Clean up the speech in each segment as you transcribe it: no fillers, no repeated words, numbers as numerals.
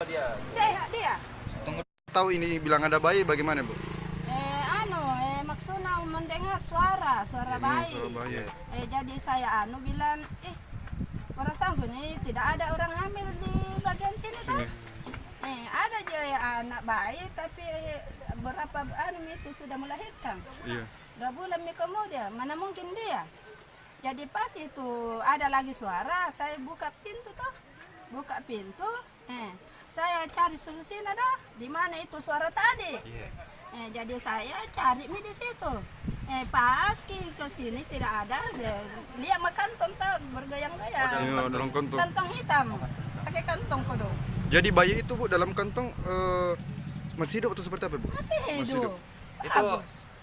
dia? Sehat dia. Tunggu, tahu ini bilang ada bayi bagaimana, Bu? Maksudnya mendengar suara bayi. Suara bayi. Jadi saya bilang, orang sanggup nih tidak ada orang hamil di bagian sini kan? Ada juga ya anak bayi tapi berapa itu sudah melahirkan. Iya. 2 bulan kemudian, mana mungkin dia? Jadi pas itu ada lagi suara, saya buka pintu toh. Buka pintu, saya cari solusinya dah. Di mana itu suara tadi? Jadi saya cari di situ. Pas ke sini tidak ada. Lihat kantong tak bergoyang-goyang. Iya, dalam kantong. Kantong hitam, pakai kantong kodok. Jadi bayi itu, Bu, dalam kantong masih hidup atau seperti apa, Bu? Masih hidup. Itu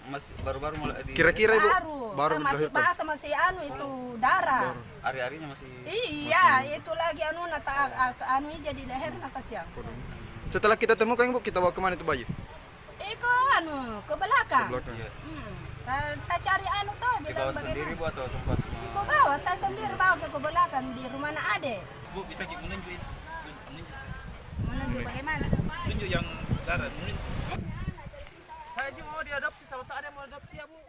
masih baru-baru mulai di Kira-kira, Bu, baru masih dilahirkan. bahasa masih itu darah. hari-harinya masih Iya, itu lagi jadi leher kasihan. Setelah kita temukan, Bu, kita bawa kemana itu bayi? Ke belakang. Ke belakang. Iya. Saya cari tuh Dibawa bilang sendiri bagaimana. Bu atau tempat Ibu bawa, saya sendiri bawa ke belakang di rumah anak ade. Bu, bisa menunjuk Menunjuk bagaimana? tunjuk yang darah, menunjuk. Eh, Saya juga mau diadopsi, sama tak ada yang mau adopsi ya Bu.